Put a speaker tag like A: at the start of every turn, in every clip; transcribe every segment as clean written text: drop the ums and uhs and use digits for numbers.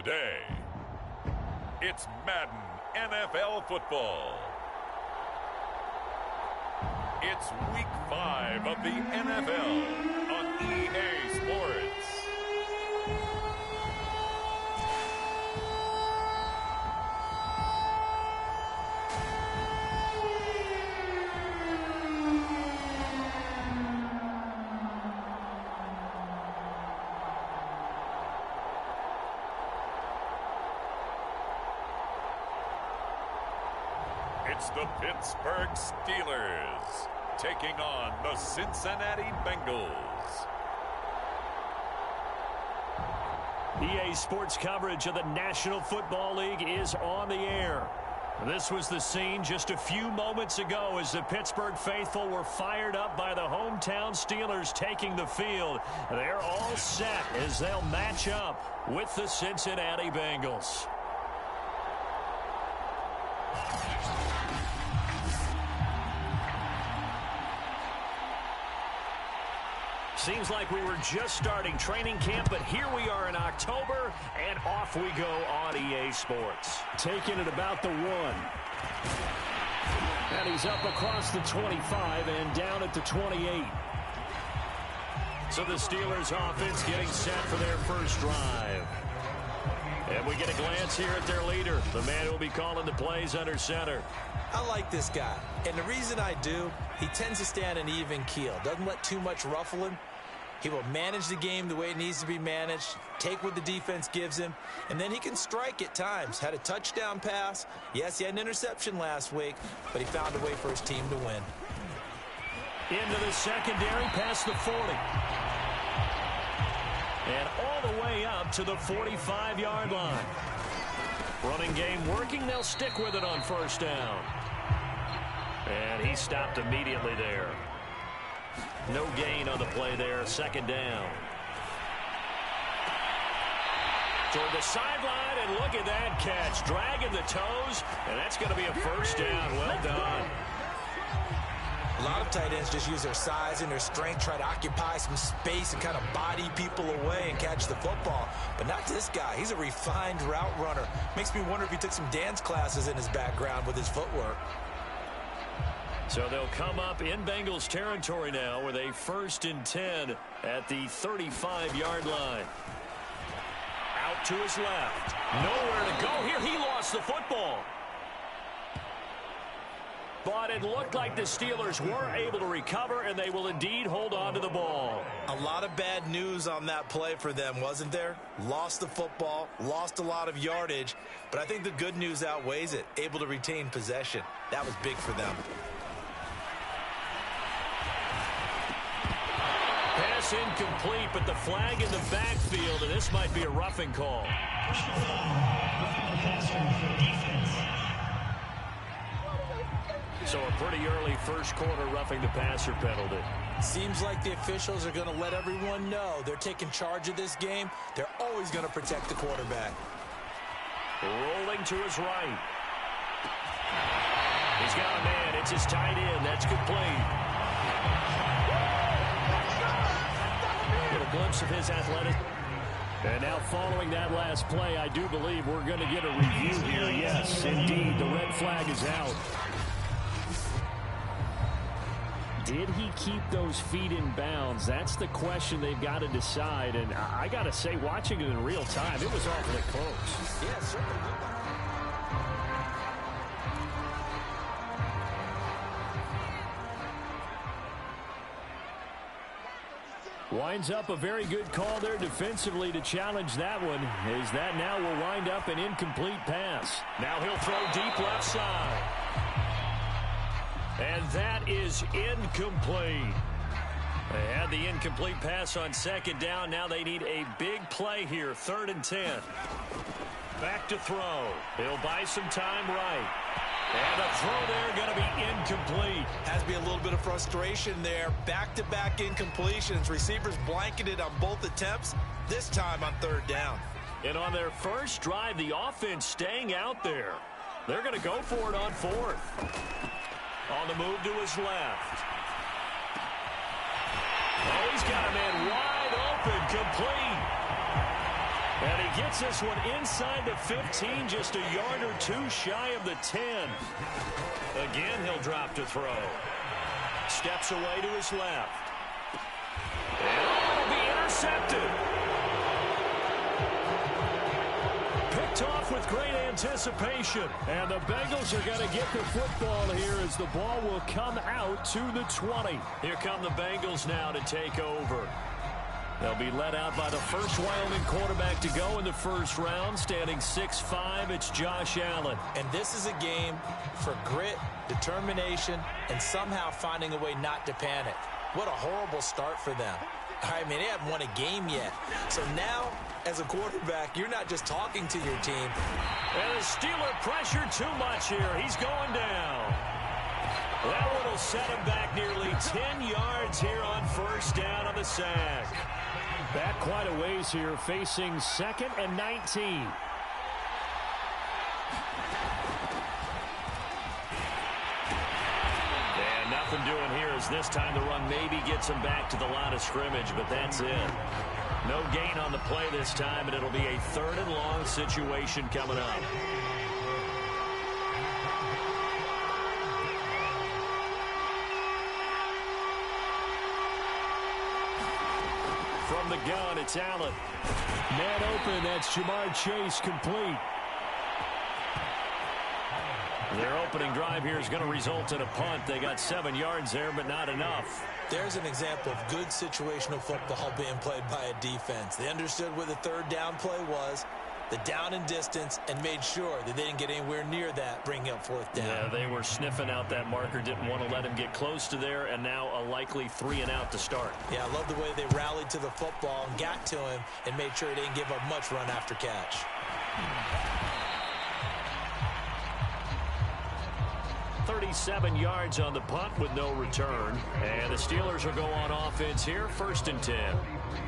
A: today. It's Madden NFL football. It's week 5 of the NFL on EA Sports. It's the Pittsburgh Steelers taking on the Cincinnati Bengals.
B: EA Sports coverage of the National Football League is on the air. This was the scene just a few moments ago as the Pittsburgh faithful were fired up by the hometown Steelers taking the field. They're all set as they'll match up with the Cincinnati Bengals. Seems like we were just starting training camp, but here we are in October, and off we go on EA Sports. Taking it about the 1. And he's up across the 25 and down at the 28. So the Steelers offense getting set for their first drive. And we get a glance here at their leader, the man who will be calling the plays under center.
C: I like this guy, and the reason I do, he tends to stay on an even keel. Doesn't let too much ruffle him. He will manage the game the way it needs to be managed, take what the defense gives him, and then he can strike at times. Had a touchdown pass. Yes, he had an interception last week, but he found a way for his team to win.
B: Into the secondary, past the 40. And all the way up to the 45-yard line. Running game working. They'll stick with it on first down. And he stopped immediately there. No gain on the play there. Second down. Toward the sideline, and look at that catch. Dragging the toes, and that's going to be a first down. Well done.
C: A lot of tight ends just use their size and their strength, try to occupy some space and kind of body people away and catch the football. But not this guy. He's a refined route runner. Makes me wonder if he took some dance classes in his background with his footwork.
B: So they'll come up in Bengals territory now with a 1st and 10 at the 35-yard line. Out to his left. Nowhere to go here. He lost the football. But it looked like the Steelers were able to recover, and they will indeed hold on to the ball.
C: A lot of bad news on that play for them, wasn't there? Lost the football, lost a lot of yardage, but I think the good news outweighs it. Able to retain possession. That was big for them.
B: Pass incomplete, but the flag in the backfield, and this might be a roughing call. So a pretty early first quarter roughing the passer penalty.
C: Seems like the officials are going to let everyone know they're taking charge of this game. They're always going to protect the quarterback.
B: Rolling to his right. He's got a man. It's his tight end. That's complete. Get a glimpse of his athleticism. And now following that last play, I do believe we're going to get a review here. Yes, indeed. The red flag is out. Did he keep those feet in bounds? That's the question they've got to decide. And I got to say, watching it in real time, it was awfully close.
C: Yeah, certainly.
B: Winds up a very good call there defensively to challenge that one, as that now will wind up an incomplete pass. Now he'll throw deep left side. And that is incomplete. They had the incomplete pass on second down. Now they need a big play here, 3rd and 10. Back to throw. He'll buy some time right. And the throw there going to be incomplete.
C: Has to be a little bit of frustration there. Back-to-back incompletions. Receivers blanketed on both attempts, this time on 3rd down.
B: And on their first drive, the offense staying out there. They're going to go for it on 4th. On the move to his left. Oh, he's got a man wide open, complete. And he gets this one inside the 15, just a yard or two shy of the 10. Again, he'll drop to throw. Steps away to his left. And it'll be intercepted. Picked off with great anticipation. And the Bengals are going to get the football here as the ball will come out to the 20. Here come the Bengals now to take over. They'll be led out by the first Wyoming quarterback to go in the first round, standing 6'5". It's Josh Allen.
C: And this is a game for grit, determination, and somehow finding a way not to panic. What a horrible start for them. I mean, they haven't won a game yet. So now, as a quarterback, you're not just talking to your team.
B: And the Steeler pressure too much here. He's going down. That one will set him back nearly 10 yards here on first down on the sack. Back quite a ways here, facing 2nd and 19. And nothing doing here as this time the run maybe gets him back to the line of scrimmage, but that's it. No gain on the play this time, and it'll be a 3rd and long situation coming up. From the gun, it's Allen. Man open, that's Jamar Chase, complete. Their opening drive here is going to result in a punt. They got 7 yards there, but not enough.
C: There's an example of good situational football being played by a defense. They understood where the 3rd down play was, the down and distance, and made sure that they didn't get anywhere near that, bringing up 4th down.
B: Yeah, they were sniffing out that marker, didn't want to let him get close to there, and now a likely 3 and out to start.
C: Yeah, I love the way they rallied to the football and got to him and made sure they didn't give up much run after catch.
B: 37 yards on the punt with no return. And the Steelers will go on offense here, 1st and 10.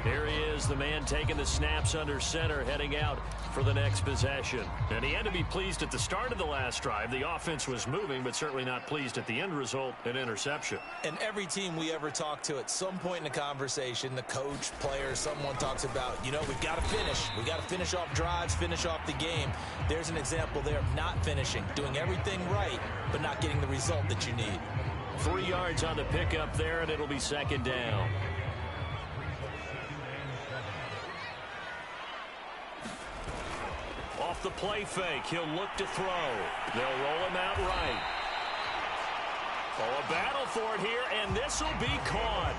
B: Here he is, the man taking the snaps under center, heading out for the next possession. And he had to be pleased at the start of the last drive. The offense was moving, but certainly not pleased at the end result, an interception.
C: And every team we ever talk to at some point in the conversation, the coach, player, someone talks about, you know, we've got to finish. We got to finish off drives, finish off the game. There's an example there of not finishing, doing everything right, but not getting the result that you need.
B: 3 yards on the pickup there, and it'll be 2nd down. Off the play fake, he'll look to throw. They'll roll him out right. Oh, a battle for it here, and this will be caught.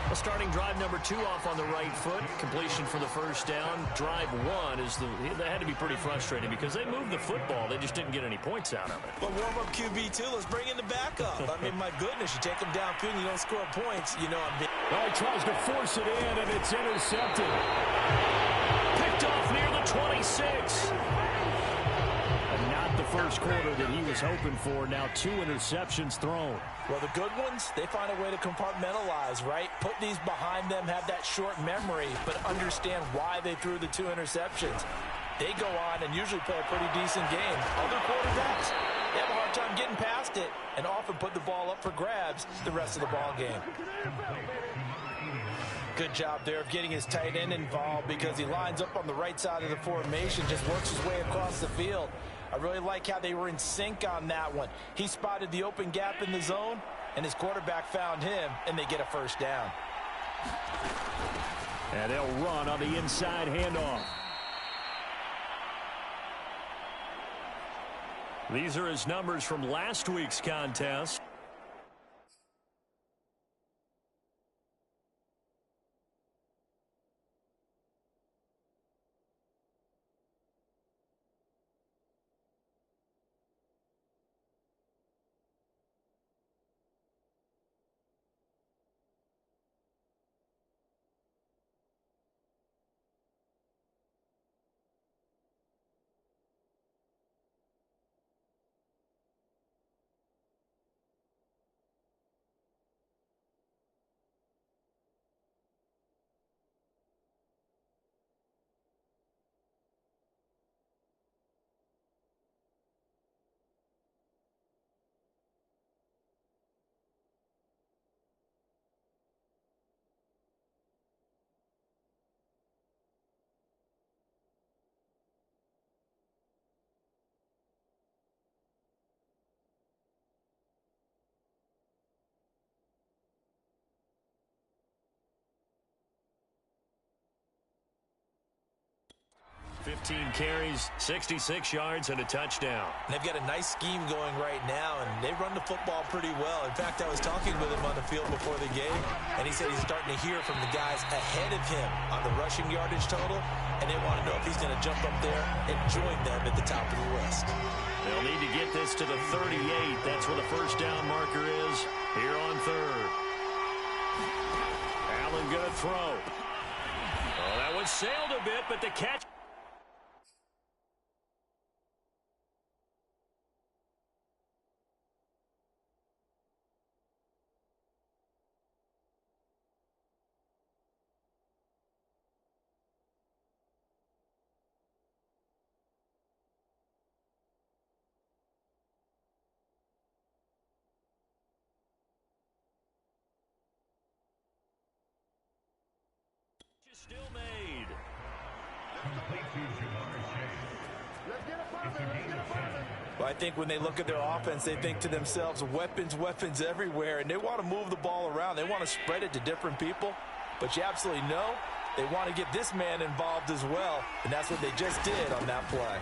B: Well, starting drive number 2 off on the right foot. Completion for the first down. Drive 1 is that had to be pretty frustrating because they moved the football. They just didn't get any points out of it.
C: But warm-up QB2, let's bring in the backup. I mean, my goodness, you take them downfield and you don't score points. You know,
B: well, he tries to force it in, and it's intercepted. Picked off near the 26. And not the first quarter that he was hoping for. Now 2 interceptions thrown.
C: Well, the good ones, they find a way to compartmentalize, right? Put these behind them, have that short memory, but understand why they threw the 2 interceptions. They go on and usually play a pretty decent game. Other quarterbacks, they have a hard time getting past it and often put the ball up for grabs the rest of the ball game. Good job there of getting his tight end involved because he lines up on the right side of the formation, just works his way across the field. I really like how they were in sync on that one. He spotted the open gap in the zone, and his quarterback found him, and they get a first down.
B: And they'll run on the inside handoff. These are his numbers from last week's contest. 15 carries, 66 yards, and a touchdown.
C: And they've got a nice scheme going right now, and they run the football pretty well. In fact, I was talking with him on the field before the game, and he said he's starting to hear from the guys ahead of him on the rushing yardage total, and they want to know if he's going to jump up there and join them at the top of the list.
B: They'll need to get this to the 38. That's where the first down marker is here on third. Allen going to throw. Oh, that one sailed a bit, but the catch. Still made.
C: Well, I think when they look at their offense, they think to themselves, weapons, weapons everywhere, and they want to move the ball around. They want to spread it to different people, but you absolutely know they want to get this man involved as well, and that's what they just did on that play.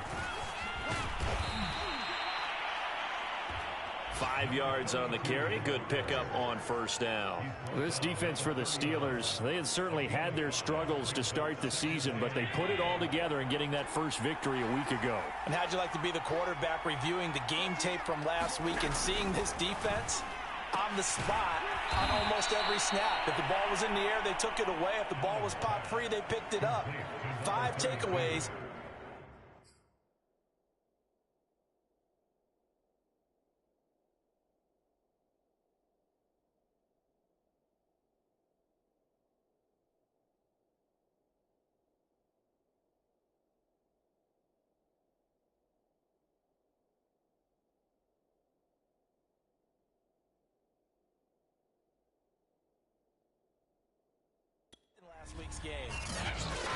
B: 5 yards on the carry. Good pickup on first down.
D: This defense for the Steelers, they had certainly had their struggles to start the season, but they put it all together in getting that first victory a week ago.
C: And how'd you like to be the quarterback reviewing the game tape from last week and seeing this defense on the spot on almost every snap? If the ball was in the air, they took it away. If the ball was popped free, they picked it up. 5 takeaways. Week's game.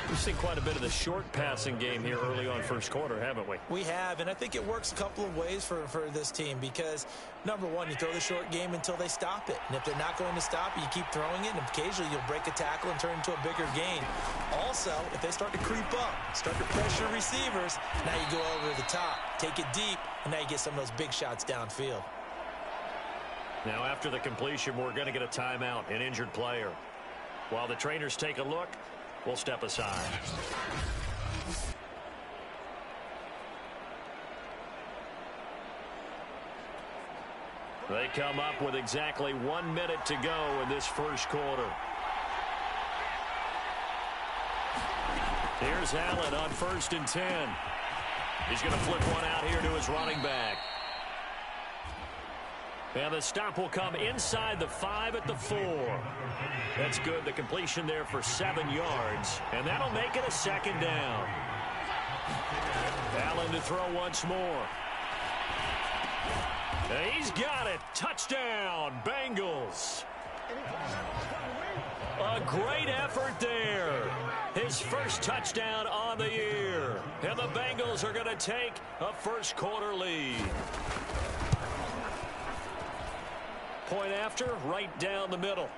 B: We've seen quite a bit of the short passing game here early on first quarter, haven't we?
C: We have, and I think it works a couple of ways for this team because, number one, you throw the short game until they stop it. And if they're not going to stop it, you keep throwing it, and occasionally you'll break a tackle and turn into a bigger gain. Also, if they start to creep up, start to pressure receivers, now you go over the top, take it deep, and now you get some of those big shots downfield.
B: Now, after the completion, we're going to get a timeout, an injured player. While the trainers take a look, we'll step aside. They come up with exactly 1 minute to go in this first quarter. Here's Allen on 1st and 10. He's going to flip one out here to his running back. And the stop will come inside the 5 at the 4. That's good. The completion there for 7 yards. And that'll make it a second down. Allen to throw once more. And he's got it. Touchdown, Bengals. A great effort there. His first touchdown on the year. And the Bengals are going to take a first quarter lead. Point after, right down the middle.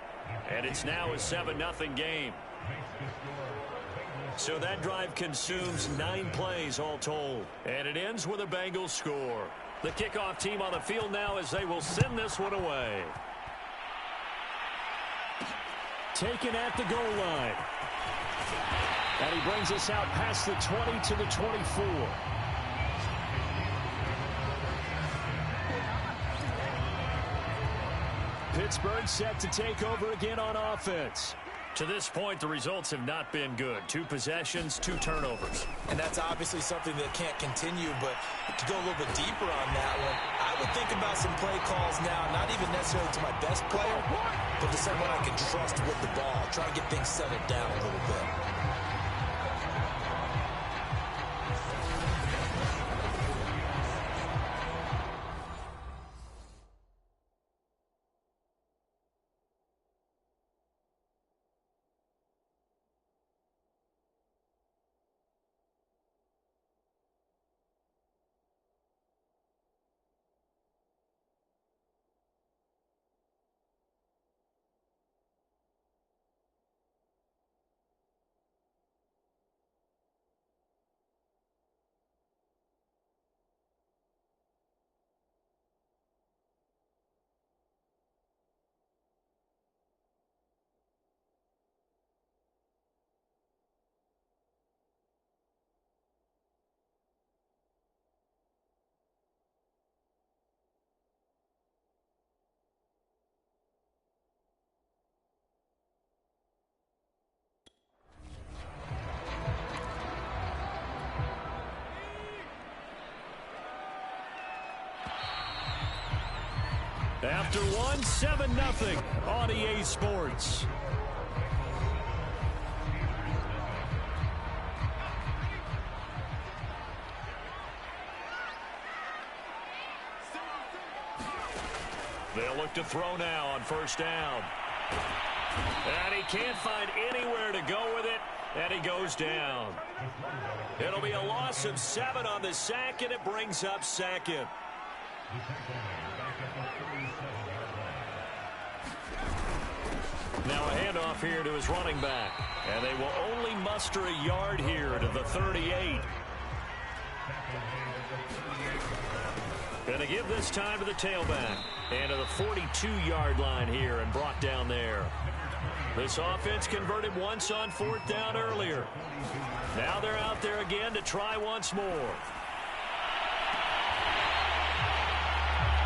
B: And it's now a 7-0 game. So that drive consumes 9 plays all told. And it ends with a Bengals score. The kickoff team on the field now as they will send this one away.
D: Taken at the goal line. And he brings us out past the 20 to the 24. Pittsburgh set to take over again on offense.
B: To this point, the results have not been good. 2 possessions, 2 turnovers.
C: And that's obviously something that can't continue, but to go a little bit deeper on that one, I would think about some play calls now, not even necessarily to my best player, but to someone I can trust with the ball. Try and get things settled down a little bit.
B: After one, 7-0 on EA Sports. They'll look to throw now on first down. And he can't find anywhere to go with it, and he goes down. It'll be a loss of 7 on the sack, and it brings up second. Now a handoff here to his running back, and they will only muster a yard here to the 38. Going to give this time to the tailback. And to the 42-yard line here and brought down there. This offense converted once on fourth down earlier. Now they're out there again to try once more.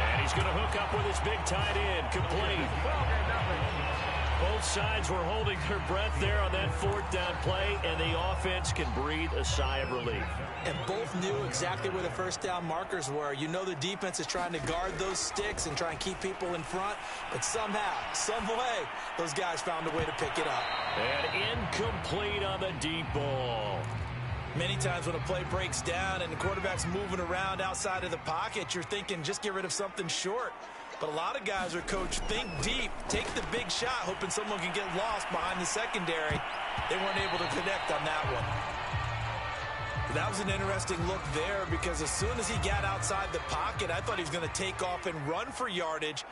B: And he's going to hook up with his big tight end. Complete. Both sides were holding their breath there on that fourth down play, and the offense can breathe a sigh of relief.
C: And both knew exactly where the first down markers were. You know the defense is trying to guard those sticks and try and keep people in front, but somehow, some way, those guys found a way to pick it up.
B: And incomplete on the deep ball.
C: Many times when a play breaks down and the quarterback's moving around outside of the pocket, you're thinking just get rid of something short. But a lot of guys are coached, think deep, take the big shot, hoping someone can get lost behind the secondary. They weren't able to connect on that one. That was an interesting look there because as soon as he got outside the pocket, I thought he was going to take off and run for yardage.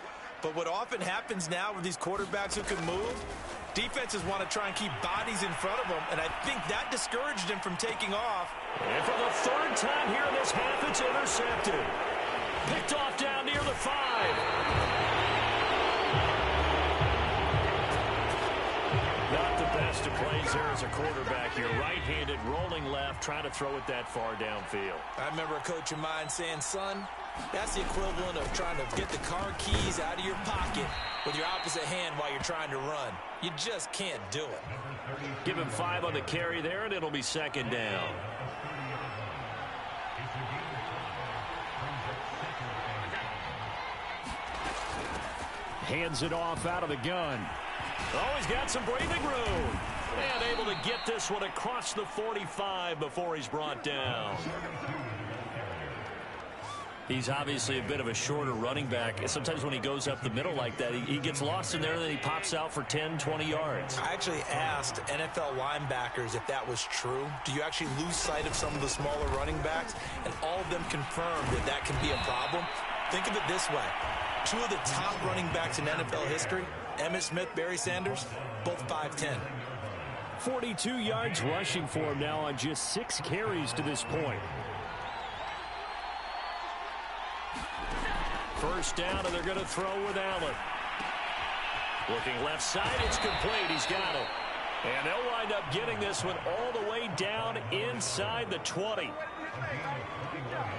C: But what often happens now with these quarterbacks who can move, defenses want to try and keep bodies in front of them, and I think that discouraged him from taking off.
B: And for the third time here in this half, it's intercepted. Picked off down near the 5. Not the best of plays there as a quarterback. You're right-handed, rolling left, trying to throw it that far downfield.
C: I remember a coach of mine saying, son, that's the equivalent of trying to get the car keys out of your pocket with your opposite hand while you're trying to run. You just can't do it.
B: Give him 5 on the carry there, and it'll be second down. Hands it off out of the gun. Oh, he's got some breathing room. And able to get this one across the 45 before he's brought down. He's obviously a bit of a shorter running back. Sometimes when he goes up the middle like that, he gets lost in there, and then he pops out for 10, 20 yards.
C: I actually asked NFL linebackers if that was true. Do you actually lose sight of some of the smaller running backs? And all of them confirmed that that can be a problem. Think of it this way. 2 of the top running backs in NFL history, Emmitt Smith, Barry Sanders, both 5'10".
B: 42 yards rushing for him now on just 6 carries to this point. First down, and they're going to throw with Allen. Looking left side, it's complete. He's got it. And they'll wind up getting this one all the way down inside the 20.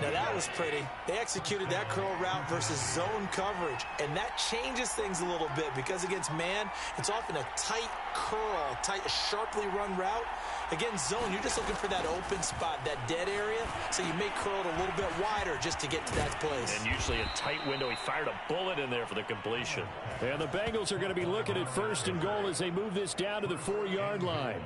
C: Now that was pretty. They executed that curl route versus zone coverage, and that changes things a little bit because against man, it's often a tight curl, sharply run route. Against zone, you're just looking for that open spot, that dead area, so you may curl it a little bit wider just to get to that place.
B: And usually a tight window. He fired a bullet in there for the completion. And the Bengals are going to be looking at first and goal as they move this down to the 4-yard line.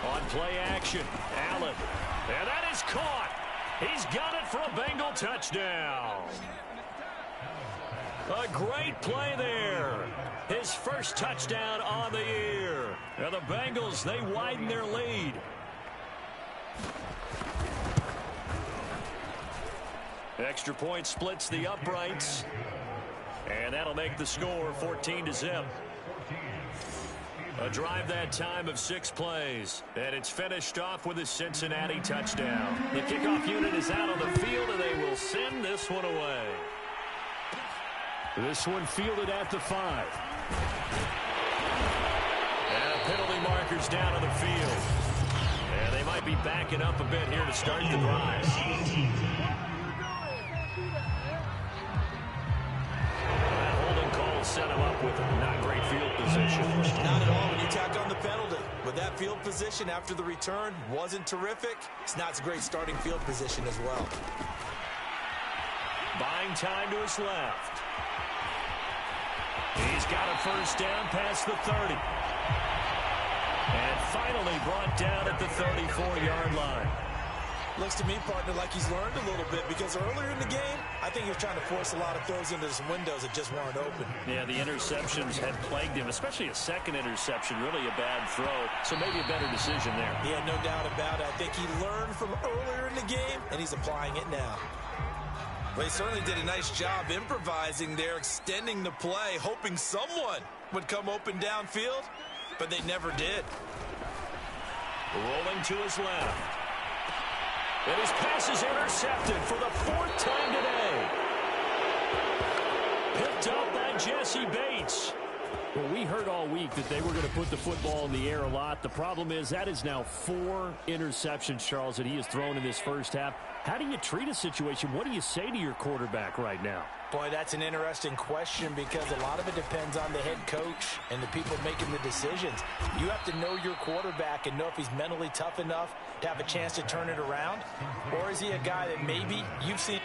B: On play action, Allen. And that is caught. He's got it for a Bengal touchdown. A great play there. His first touchdown on the year. And the Bengals, they widen their lead. Extra point splits the uprights. And that'll make the score 14-0. A drive that time of 6 plays. And it's finished off with a Cincinnati touchdown. The kickoff unit is out on the field, and they will send this one away. This one fielded at the 5. And penalty markers down on the field. And they might be backing up a bit here to start the drive. That holding call set him up with not great field position.
C: Not at all when you tack on the penalty. With that field position after the return wasn't terrific. It's not a great starting field position as well.
B: Buying time to his left. He's got a first down past the 30. And finally brought down at the 34-yard line.
C: Looks to me, partner, like he's learned a little bit, because earlier in the game, I think he was trying to force a lot of throws into some windows that just weren't open.
D: Yeah, the interceptions had plagued him, especially a second interception, really a bad throw. So maybe a better decision there.
C: Yeah, no doubt about it. I think he learned from earlier in the game, and he's applying it now. Well, he certainly did a nice job improvising there, extending the play, hoping someone would come open downfield, but they never did.
B: Rolling to his left. And his pass is intercepted for the 4th time today. Picked up by Jesse Bates.
D: Well, we heard all week that they were going to put the football in the air a lot. The problem is that is now 4 interceptions, Charles, that he has thrown in this first half. How do you treat a situation? What do you say to your quarterback right now?
C: Boy, that's an interesting question, because a lot of it depends on the head coach and the people making the decisions. You have to know your quarterback and know if he's mentally tough enough to have a chance to turn it around, or is he a guy that maybe you've seen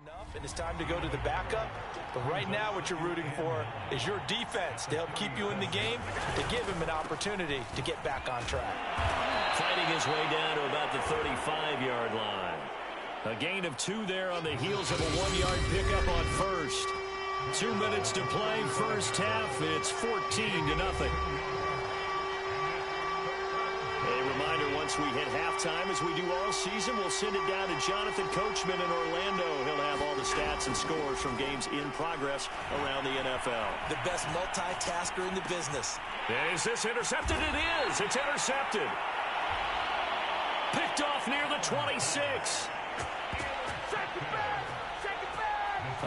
C: enough, and it's time to go to the backup. But right now what you're rooting for is your defense to help keep you in the game, to give him an opportunity to get back on track.
B: Fighting his way down to about the 35-yard line. A gain of 2 there on the heels of a 1-yard pickup on first. 2 minutes to play, first half. It's 14-0. A reminder, once we hit halftime, as we do all season, we'll send it down to Jonathan Coachman in Orlando. He'll have all the stats and scores from games in progress around the NFL.
C: The best multitasker in the business.
B: Is this intercepted? It is. It's intercepted. Picked off near the 26.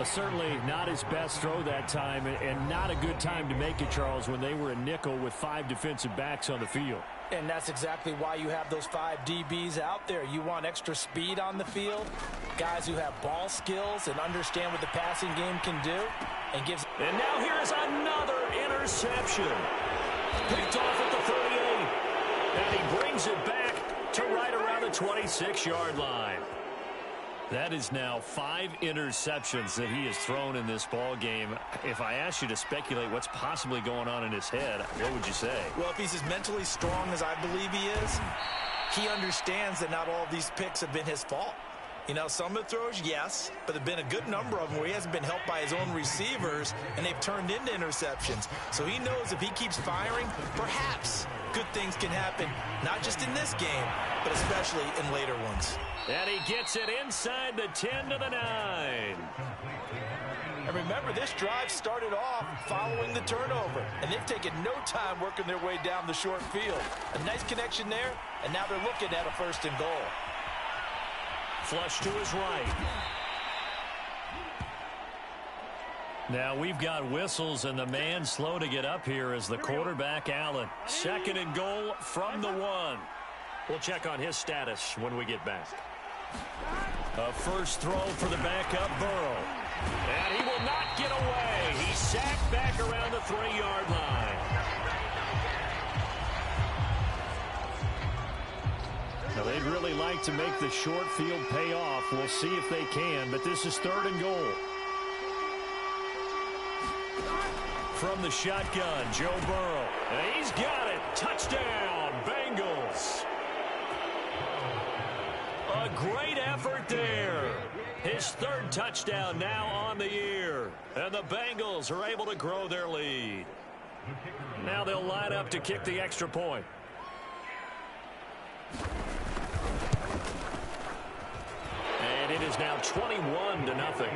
D: Certainly not his best throw that time, and not a good time to make it, Charles, when they were a nickel with 5 defensive backs on the field.
C: And that's exactly why you have those 5 DBs out there. You want extra speed on the field, guys who have ball skills and understand what the passing game can do. And
B: now here is another interception. Picked off at the 38. And he brings it back to right around the 26-yard line. That is now 5 interceptions that he has thrown in this ball game. If I asked you to speculate what's possibly going on in his head, what would you say?
C: Well, if he's as mentally strong as I believe he is, he understands that not all of these picks have been his fault. You know, some of the throws, yes, but there have been a good number of them where he hasn't been helped by his own receivers, and they've turned into interceptions. So he knows if he keeps firing, perhaps good things can happen, not just in this game, but especially in later ones.
B: And he gets it inside the 10 to the 9.
C: And remember, this drive started off following the turnover, and they've taken no time working their way down the short field. A nice connection there, and now they're looking at a 1st and goal.
B: Flush to his right.
D: Now we've got whistles, and the man slow to get up here is the quarterback, Allen.
B: 2nd and goal from the 1. We'll check on his status when we get back. A first throw for the backup, Burrow. And he will not get away. He's sacked back around the 3-yard line.
D: Now they'd really like to make the short field pay off. We'll see if they can, but this is 3rd and goal.
B: From the shotgun, Joe Burrow. And he's got it. Touchdown, Bengals. A great effort there. His 3rd touchdown now on the year. And the Bengals are able to grow their lead. Now they'll line up to kick the extra point. And it is now 21-0.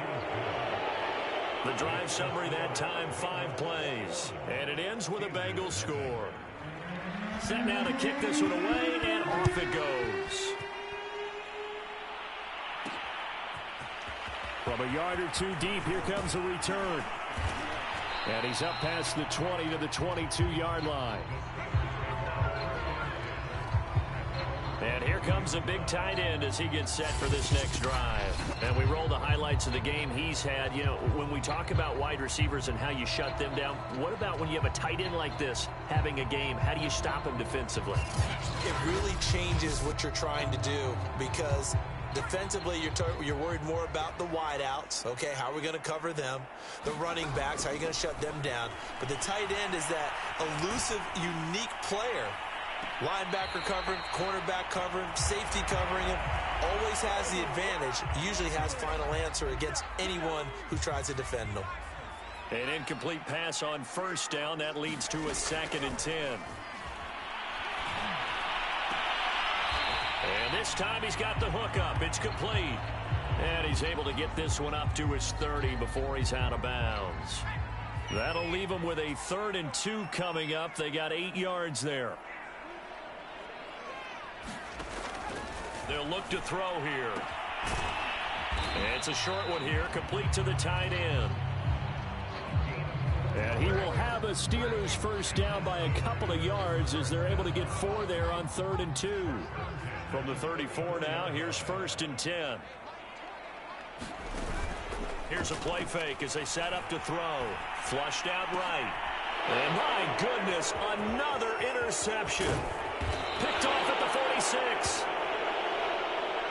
B: The drive summary that time, 5 plays. And it ends with a Bengals score. Set now to kick this one away, and off it goes. From a yard or two deep, here comes a return. And he's up past the 20 to the 22-yard line. And here comes a big tight end as he gets set for this next drive. And we roll the highlights of the game he's had. You know, when we talk about wide receivers and how you shut them down, what about when you have a tight end like this having a game? How do you stop him defensively?
C: It really changes what you're trying to do, because defensively, you're worried more about the wideouts. Okay, how are we going to cover them? The running backs, how are you going to shut them down? But the tight end is that elusive, unique player. Linebacker covering, cornerback covering, safety covering him. Always has the advantage. Usually has final answer against anyone who tries to defend him.
B: An incomplete pass on first down. That leads to a 2nd and 10. And this time he's got the hook up. It's complete. And he's able to get this one up to his 30 before he's out of bounds. That'll leave him with a 3rd and 2 coming up. They got 8 yards there. They'll look to throw here. And it's a short one here, complete to the tight end.
D: And he will have a Steelers first down by a couple of yards as they're able to get 4 there on 3rd and 2.
B: From the 34 now, here's 1st and 10. Here's a play fake as they set up to throw. Flushed out right. And my goodness, another interception. Picked off at the 46.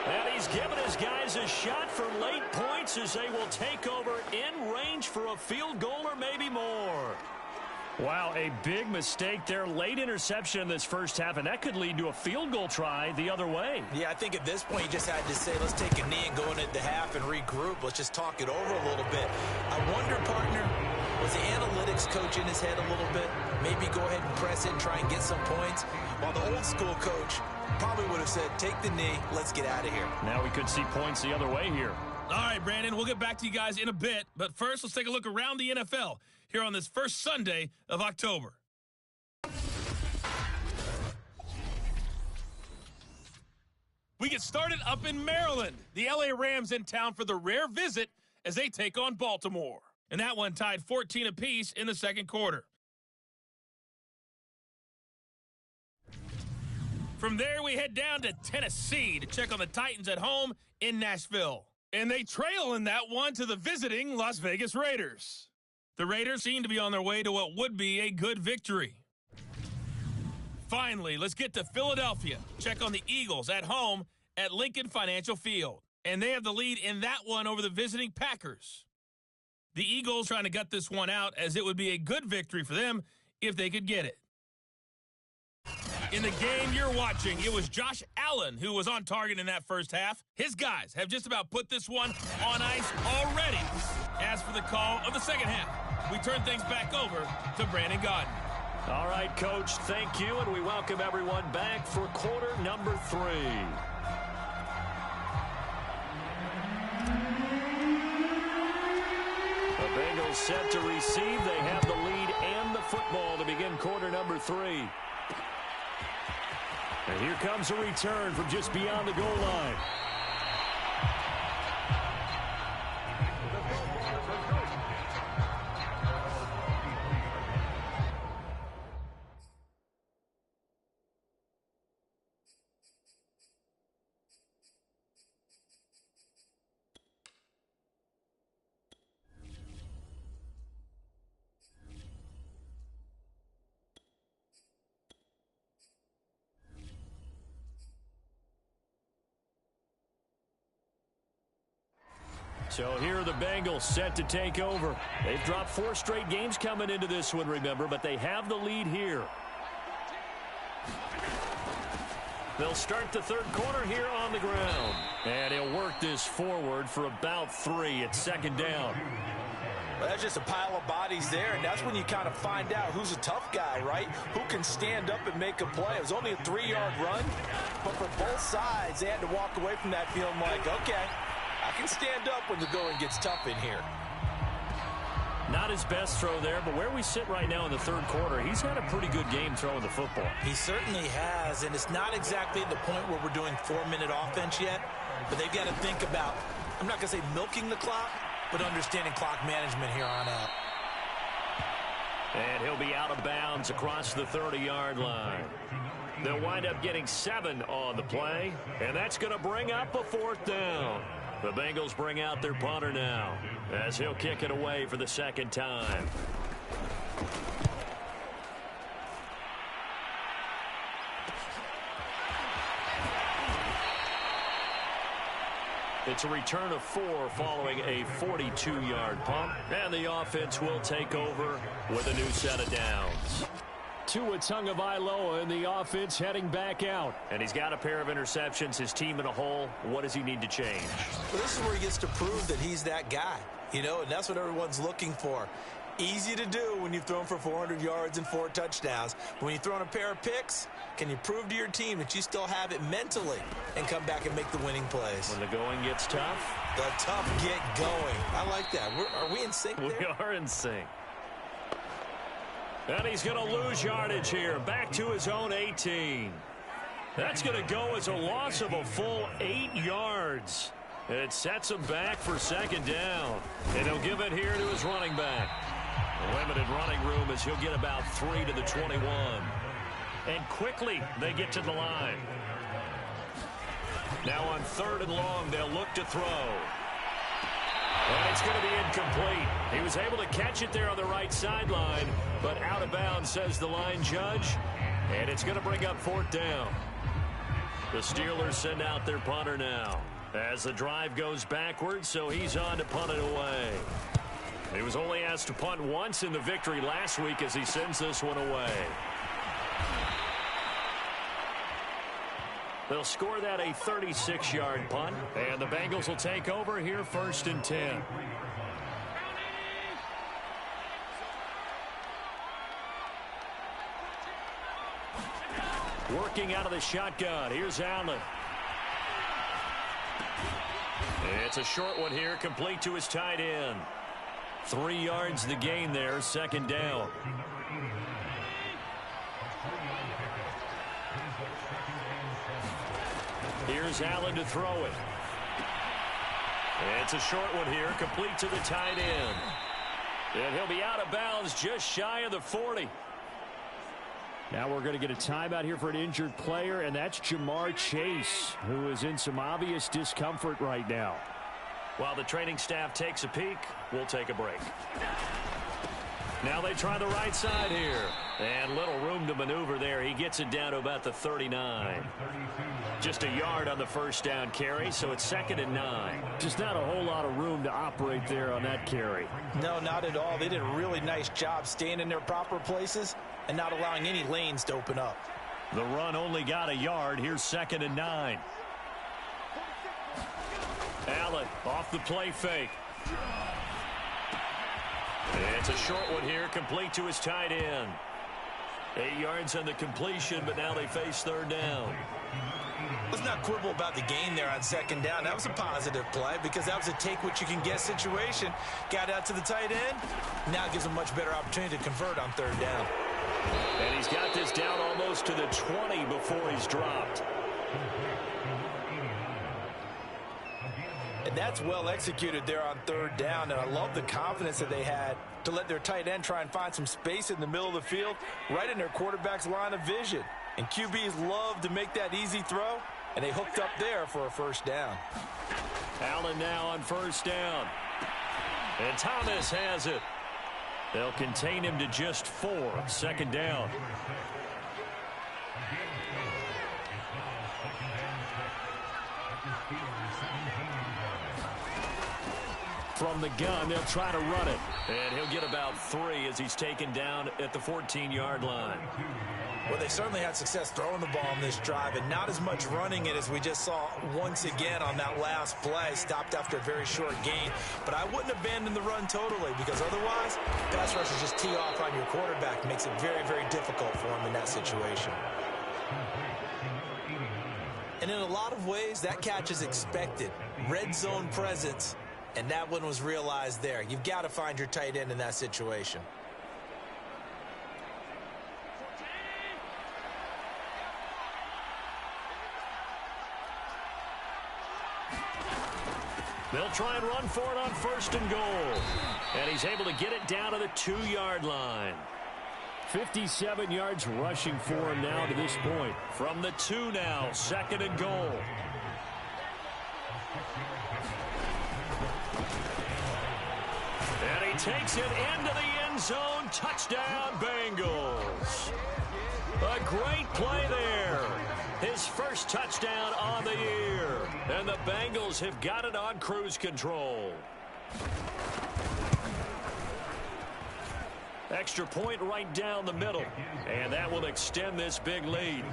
B: And he's given his guys a shot for late points as they will take over in range for a field goal or maybe more.
D: Wow, a big mistake there. Late interception in this first half, and that could lead to a field goal try the other way.
C: Yeah, I think at this point you just had to say, let's take a knee and go into the half and regroup. Let's just talk it over a little bit. I wonder, partner, was the analytics coach in his head a little bit? Maybe go ahead and press it and try and get some points? While the old school coach probably would have said, take the knee, let's get out of here.
D: Now we could see points the other way here.
E: All right, Brandon, we'll get back to you guys in a bit. But first, let's take a look around the NFL here on this first Sunday of October. We get started up in Maryland. The LA Rams in town for the rare visit as they take on Baltimore. And that one tied 14 apiece in the second quarter. From there, we head down to Tennessee to check on the Titans at home in Nashville. And they trail in that one to the visiting Las Vegas Raiders. The Raiders seem to be on their way to what would be a good victory. Finally, let's get to Philadelphia. Check on the Eagles at home at Lincoln Financial Field. And they have the lead in that one over the visiting Packers. The Eagles trying to gut this one out as it would be a good victory for them if they could get it. In the game you're watching, it was Josh Allen who was on target in that first half. His guys have just about put this one on ice already. As for the call of the second half, we turn things back over to Brandon Gaudin.
B: All right, Coach, thank you, and we welcome everyone back for quarter number 3. The Bengals set to receive. They have the lead and the football to begin quarter number 3. And here comes a return from just beyond the goal line. So here are the Bengals set to take over. They've dropped 4 straight games coming into this one, remember, but they have the lead here. They'll start the third quarter here on the ground. And he'll work this forward for about 3 at second down.
C: Well, that's just a pile of bodies there, and that's when you kind of find out who's a tough guy, right? Who can stand up and make a play. It was only a 3-yard run, but for both sides, they had to walk away from that feeling like, okay, I I can stand up when the going gets tough in here.
B: Not his best throw there, but where we sit right now in the third quarter, he's had a pretty good game throwing the football.
C: He certainly has, and it's not exactly the point where we're doing 4-minute offense yet, but they've got to think about, I'm not going to say milking the clock, but understanding clock management here on out.
B: And he'll be out of bounds across the 30-yard line. They'll wind up getting 7 on the play, and that's going to bring up a 4th down. The Bengals bring out their punter now as he'll kick it away for the second time. It's a return of 4 following a 42-yard punt, and the offense will take over with a new set of downs.
D: Tua Tagovailoa in the offense heading back out.
B: And he's got a pair of interceptions. His team in a hole. What does he need to change?
C: Well, this is where he gets to prove that he's that guy, you know, and that's what everyone's looking for. Easy to do when you've thrown for 400 yards and 4 touchdowns. But when you've thrown a pair of picks, can you prove to your team that you still have it mentally and come back and make the winning plays?
B: When the going gets tough?
C: The tough get going. I like that. Are we in sync there?
B: We are in sync. And he's going to lose yardage here. Back to his own 18. That's going to go as a loss of a full 8 yards. It sets him back for second down. And he'll give it here to his running back. Limited running room as he'll get about 3 to the 21. And quickly they get to the line. Now on 3rd and long, they'll look to throw. And it's going to be incomplete. He was able to catch it there on the right sideline, but out of bounds, says the line judge. And it's going to bring up 4th down. The Steelers send out their punter now as the drive goes backwards, so he's on to punt it away. He was only asked to punt once in the victory last week as he sends this one away. They'll score that a 36-yard punt, and the Bengals will take over here 1st and 10. Working out of the shotgun. Here's Allen. It's a short one here, complete to his tight end. 3 yards the gain there, second down. Here's Allen to throw it. It's a short one here, complete to the tight end. And he'll be out of bounds just shy of the 40.
D: Now we're going to get a timeout here for an injured player, and that's Jamar Chase, who is in some obvious discomfort right now.
B: While the training staff takes a peek, we'll take a break. Now they try the right side here. And little room to maneuver there. He gets it down to about the 39. Just a yard on the first down carry, so it's 2nd and 9.
D: Just not a whole lot of room to operate there on that carry.
C: No, not at all. They did a really nice job staying in their proper places and not allowing any lanes to open up.
B: The run only got a yard. Here's 2nd and 9. Allen off the play fake. It's a short one here, complete to his tight end. 8 yards on the completion, but now they face 3rd down.
C: Let's not quibble about the gain there on 2nd down. That was a positive play because that was a take-what-you-can-get situation. Got out to the tight end. Now it gives him a much better opportunity to convert on 3rd down.
B: And he's got this down almost to the 20 before he's dropped.
C: And that's well executed there on 3rd down, and I love the confidence that they had to let their tight end try and find some space in the middle of the field, right in their quarterback's line of vision. And QBs love to make that easy throw, and they hooked up there for a 1st down.
B: Allen now on 1st down. And Thomas has it. They'll contain him to just 4, 2nd down. From the gun, they'll try to run it. And he'll get about 3 as he's taken down at the 14-yard line.
C: Well, they certainly had success throwing the ball on this drive, and not as much running it as we just saw once again on that last play. Stopped after a very short gain. But I wouldn't abandon the run totally, because otherwise, pass rushers just tee off on your quarterback. Makes it very, very difficult for him in that situation. And in a lot of ways, that catch is expected. Red zone presence, and that one was realized there. You've got to find your tight end in that situation.
B: They'll try and run for it on 1st and goal. And he's able to get it down to the 2-yard line.
D: 57 yards rushing for him now to this point.
B: From the 2 now, 2nd and goal. And he takes it into the end zone. Touchdown, Bengals. A great play there. His first touchdown on the year. And the Bengals have got it on cruise control. Extra point right down the middle. And that will extend this big lead.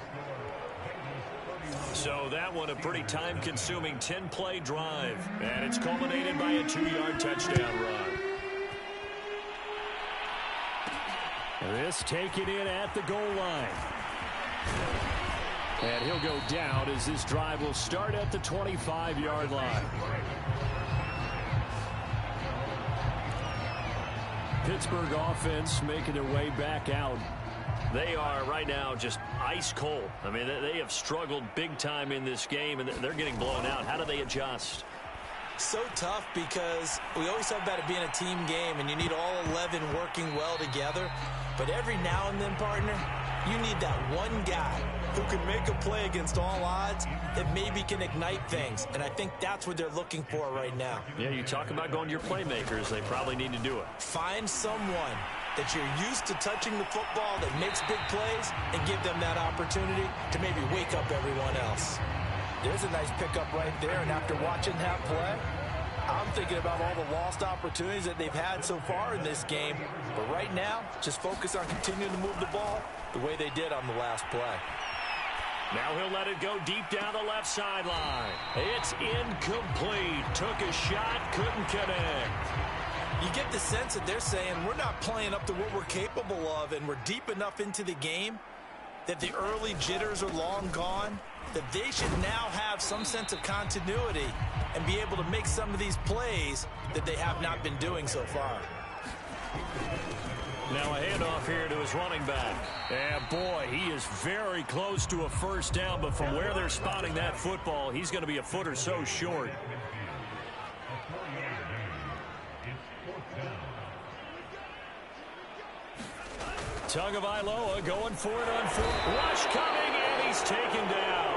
B: So that one a pretty time-consuming 10-play drive. And it's culminated by a 2-yard touchdown run.
D: This taken in at the goal line. And he'll go down as this drive will start at the 25-yard line. Pittsburgh offense making their way back out.
B: They are right now just ice cold. I mean, they have struggled big time in this game, and they're getting blown out. How do they adjust?
C: So tough because we always talk about it being a team game, and you need all 11 working well together. But every now and then, partner, you need that one guy who can make a play against all odds that maybe can ignite things. And I think that's what they're looking for right now.
B: Yeah, you talk about going to your playmakers. They probably need to do it.
C: Find someone that you're used to touching the football that makes big plays and give them that opportunity to maybe wake up everyone else. There's a nice pickup right there, and after watching that play, I'm thinking about all the lost opportunities that they've had so far in this game. But right now, just focus on continuing to move the ball the way they did on the last play.
B: Now he'll let it go deep down the left sideline. It's incomplete. Took a shot, couldn't connect.
C: You get the sense that they're saying we're not playing up to what we're capable of, and we're deep enough into the game that the early jitters are long gone, that they should now have some sense of continuity and be able to make some of these plays that they have not been doing so far.
B: Now a handoff here to his running back.
D: And boy, he is very close to a first down, but from where they're spotting that football, he's going to be a foot or so short. Tagovailoa going for it on 4th.
B: Rush coming, and he's taken down.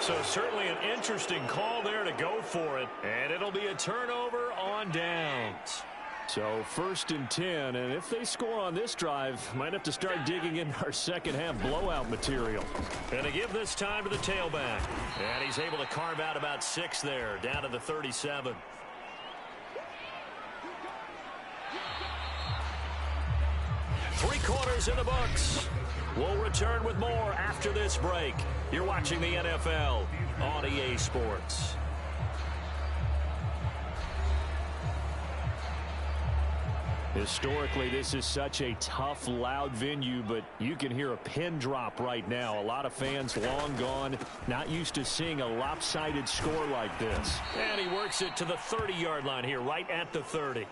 B: So certainly an interesting call there to go for it. And it'll be a turnover on downs.
D: So 1st and 10, and if they score on this drive, might have to start digging in our second half blowout material.
B: And to give this time to the tailback. And he's able to carve out about 6 there, down to the 37. Three quarters in the books. We'll return with more after this break. You're watching the NFL on EA Sports.
D: Historically, this is such a tough, loud venue, but you can hear a pin drop right now. A lot of fans long gone, not used to seeing a lopsided score like this.
B: And he works it to the 30-yard line here, right at the 30.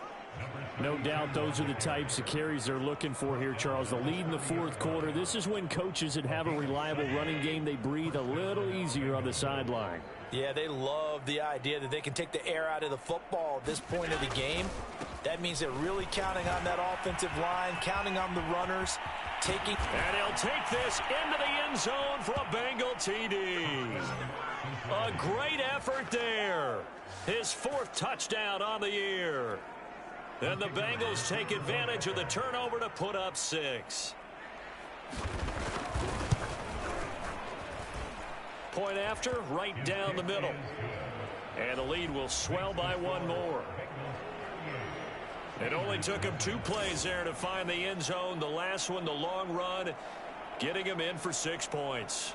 D: No doubt those are the types of carries they're looking for here, Charles. The lead in the 4th quarter. This is when coaches that have a reliable running game, they breathe a little easier on the sideline.
C: Yeah, they love the idea that they can take the air out of the football at this point of the game. That means they're really counting on that offensive line, counting on the runners, taking...
B: And he'll take this into the end zone for a Bengal TD. A great effort there. His 4th touchdown on the year. And the Bengals take advantage of the turnover to put up 6. Point after, right down the middle. And the lead will swell by 1 more. It only took him 2 plays there to find the end zone. The last one, the long run, getting him in for 6 points.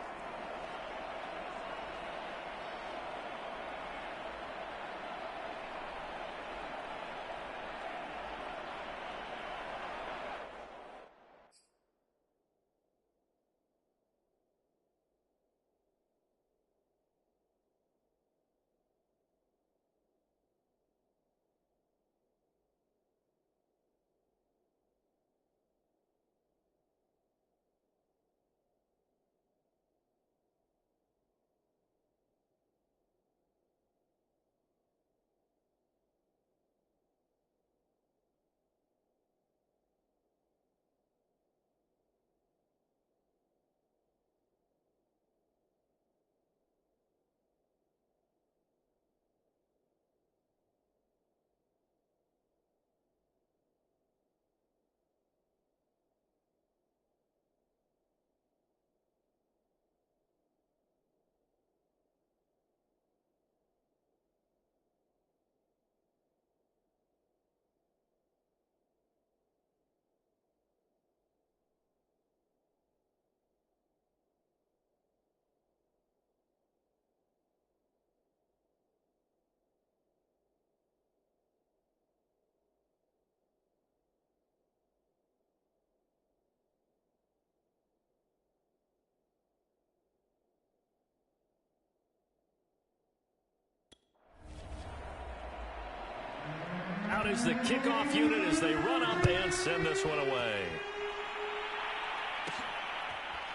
B: is the kickoff unit as they run up and send this one away.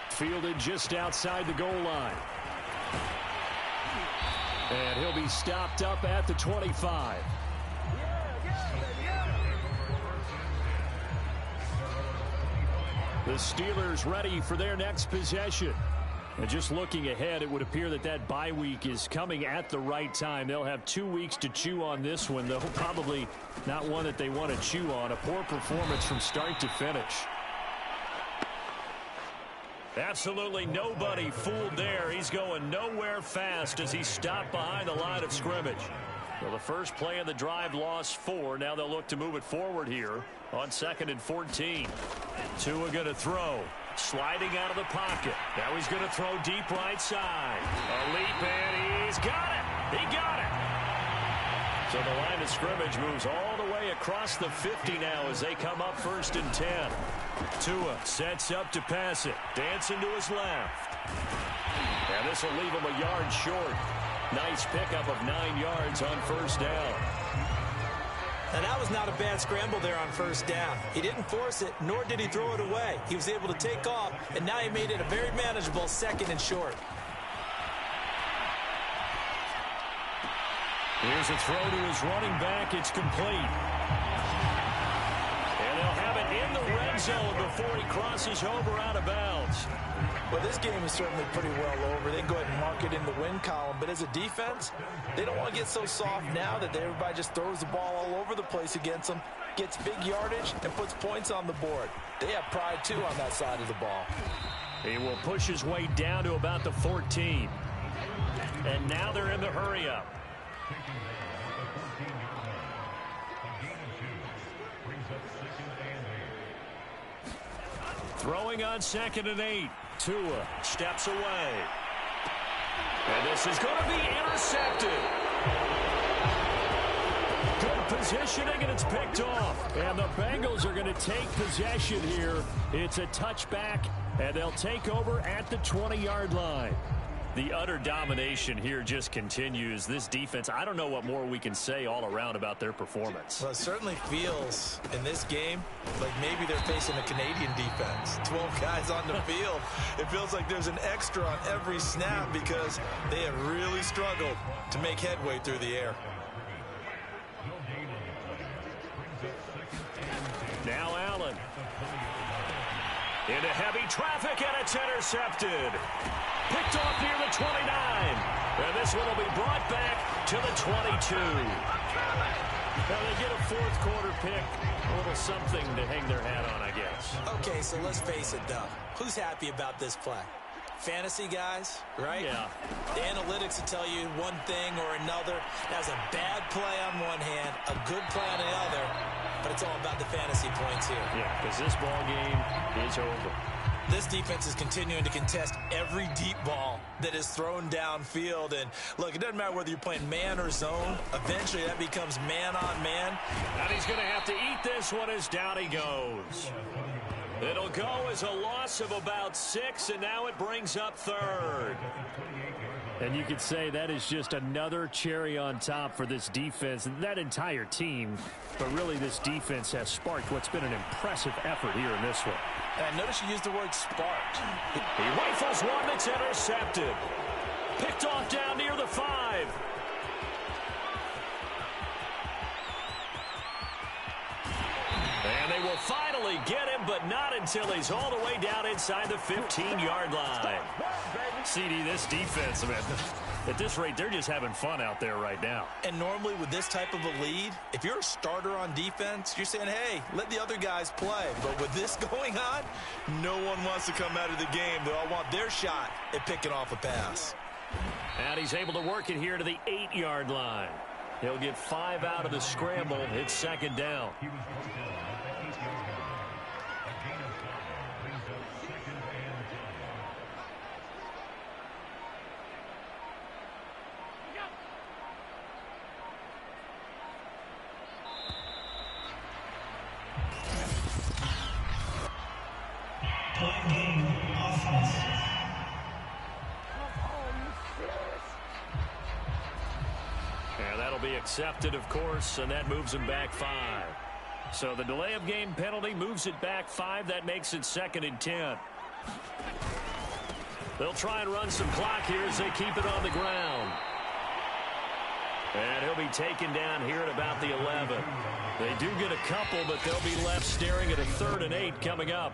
B: Fielded just outside the goal line. And he'll be stopped up at the 25. The Steelers ready for their next possession. And just looking ahead, it would appear that that bye week is coming at the right time. They'll have 2 weeks to chew on this one, though probably not one that they want to chew on. A poor performance from start to finish. Absolutely nobody fooled there. He's going nowhere fast as he stopped behind the line of scrimmage. Well, the first play of the drive lost 4. Now they'll look to move it forward here on 2nd and 14. Tua going to throw. Sliding out of the pocket. Now he's going to throw deep right side. A leap, and he's got it. He got it. So the line of scrimmage moves all the way across the 50 now as they come up 1st and 10. Tua sets up to pass it. Dancing to his left. And this will leave him a yard short. Nice pickup of 9 yards on 1st down.
C: And that was not a bad scramble there on 1st down. He didn't force it, nor did he throw it away. He was able to take off, and now he made it a very manageable 2nd and short.
B: Here's a throw to his running back. It's complete. And they'll have it in the red zone before he crosses over out of bounds.
C: Well, this game is certainly pretty well over. They can go ahead and mark it in the win column. But as a defense, they don't want to get so soft now that everybody just throws the ball all over the place against them, gets big yardage, and puts points on the board. They have pride, too, on that side of the ball.
B: He will push his way down to about the 14. And now they're in the hurry-up. Throwing on 2nd and 8. Tua steps away. And this is going to be intercepted. Good positioning, and it's picked off. And the Bengals are going to take possession here. It's a touchback, and they'll take over at the 20-yard line. The utter domination here just continues. This defense, I don't know what more we can say all around about their performance.
C: Well, it certainly feels in this game like maybe they're facing a Canadian defense. 12 guys on the field. It feels like there's an extra on every snap because they have really struggled to make headway through the air.
B: Now Allen. Into heavy traffic, and it's intercepted. Picked off near the 29. And this one will be brought back to the 22. Now they get a 4th quarter pick. A little something to hang their hat on, I guess.
C: Okay, so let's face it, Doug. Who's happy about this play? Fantasy guys, right?
B: Yeah.
C: The analytics will tell you one thing or another. That's a bad play on one hand, a good play on the other. But it's all about the fantasy points here.
B: Yeah, because this ball game is over.
C: This defense is continuing to contest every deep ball that is thrown downfield. And, look, it doesn't matter whether you're playing man or zone. Eventually, that becomes man on man.
B: And he's going to have to eat this one as down he goes. It'll go as a loss of about 6, and now it brings up 3rd. And you could say that is just another cherry on top for this defense and that entire team. But really, this defense has sparked what's been an impressive effort here in this one.
C: And notice you used the word sparked.
B: He rifles one that's intercepted. Picked off down near the 5. And they will finally get him, but not until he's all the way down inside the 15-yard line. CD, this defense, man, at this rate, they're just having fun out there right now.
C: And normally with this type of a lead, if you're a starter on defense, you're saying, hey, let the other guys play. But with this going on, no one wants to come out of the game. They all want their shot at picking off a pass.
B: And he's able to work it here to the 8-yard line. He'll get 5 out of the scramble. It's 2nd down. Accepted, of course, and that moves him back 5. So the delay of game penalty moves it back 5. That makes it 2nd and 10. They'll try and run some clock here as they keep it on the ground. And he'll be taken down here at about the 11. They do get a couple, but they'll be left staring at a 3rd and 8 coming up.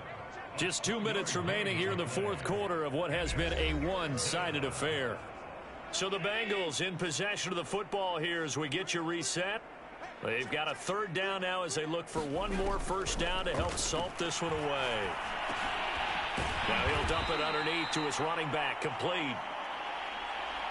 B: Just 2 minutes remaining here in the 4th quarter of what has been a one-sided affair. So the Bengals in possession of the football here as we get you reset. They've got a 3rd down now as they look for one more first down to help salt this one away. Now he'll dump it underneath to his running back, complete.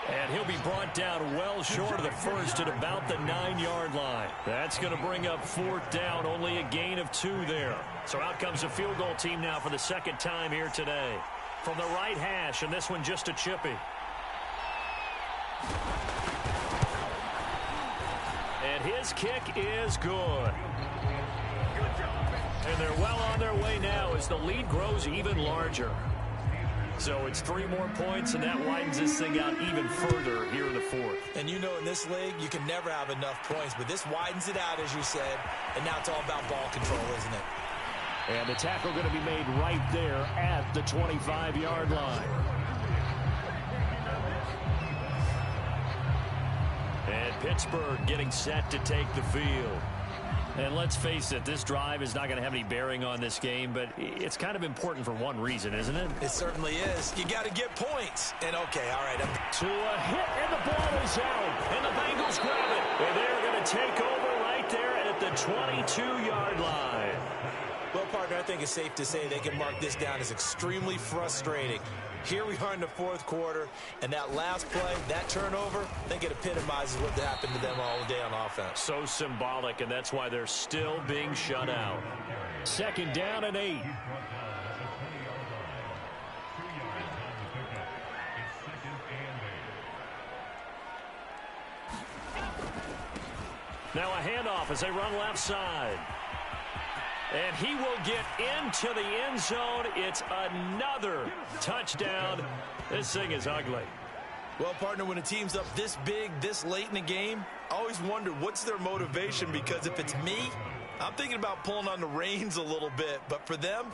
B: And he'll be brought down well short of the first at about the 9-yard line. That's going to bring up 4th down, only a gain of 2 there. So out comes the field goal team now for the 2nd time here today. From the right hash, and this one just a chippy. And his kick is good. And they're well on their way now as the lead grows even larger. So it's 3 more points, and that widens this thing out even further here in the 4th.
C: And you know in this league, you can never have enough points, but this widens it out, as you said, and now it's all about ball control, isn't it?
D: And the tackle going to be made right there at the 25-yard line.
B: And Pittsburgh getting set to take the field.
D: And let's face it, this drive is not going to have any bearing on this game, but it's kind of important for one reason, isn't it?
C: It certainly is. You got to get points. And, okay, all right.
B: To a hit, and the ball is out. And the Bengals grab it. And they're going to take over right there at the 22-yard line.
C: Well, partner, I think it's safe to say they can mark this down as extremely frustrating. Here we are in the 4th quarter, and that last play, that turnover, I think it epitomizes what happened to them all day on offense.
B: So symbolic, and that's why they're still being shut out.
D: 2nd down and 8.
B: Now a handoff as they run left side. And he will get into the end zone. It's another touchdown. This thing is ugly.
C: Well, partner, when a team's up this big, this late in the game, I always wonder what's their motivation, because if it's me, I'm thinking about pulling on the reins a little bit. But for them,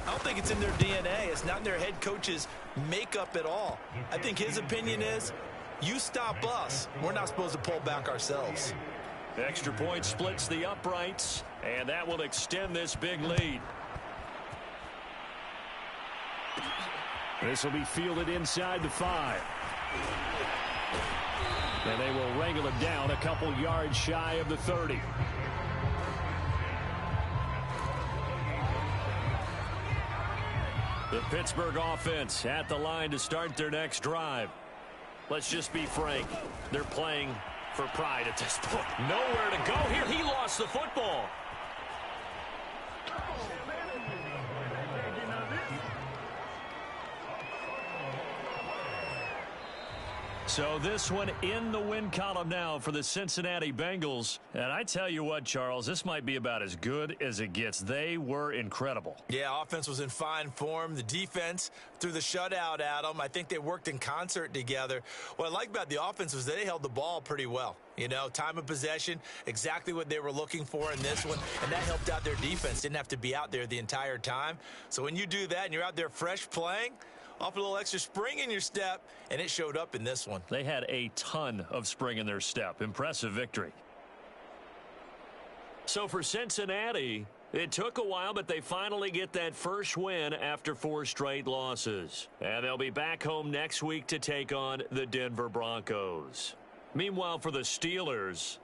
C: I don't think it's in their DNA. It's not in their head coach's makeup at all. I think his opinion is, you stop us. We're not supposed to pull back ourselves.
B: Extra point splits the uprights, and that will extend this big lead.
D: This will be fielded inside the 5. And they will wrangle it down a couple yards shy of the 30.
B: The Pittsburgh offense at the line to start their next drive. Let's just be frank. They're playing for pride at this point. Nowhere to go here. He lost the football. So this one in the win column now for the Cincinnati Bengals. And I tell you what, Charles, this might be about as good as it gets. They were incredible.
C: Yeah, offense was in fine form. The defense threw the shutout at them. I think they worked in concert together. What I like about the offense was they held the ball pretty well. You know, time of possession, exactly what they were looking for in this one. And that helped out their defense. Didn't have to be out there the entire time. So when you do that and you're out there fresh playing, off a little extra spring in your step, and it showed up in this one.
B: They had a ton of spring in their step. Impressive victory. So for Cincinnati, it took a while, but they finally get that first win after 4 straight losses. And they'll be back home next week to take on the Denver Broncos. Meanwhile, for the Steelers,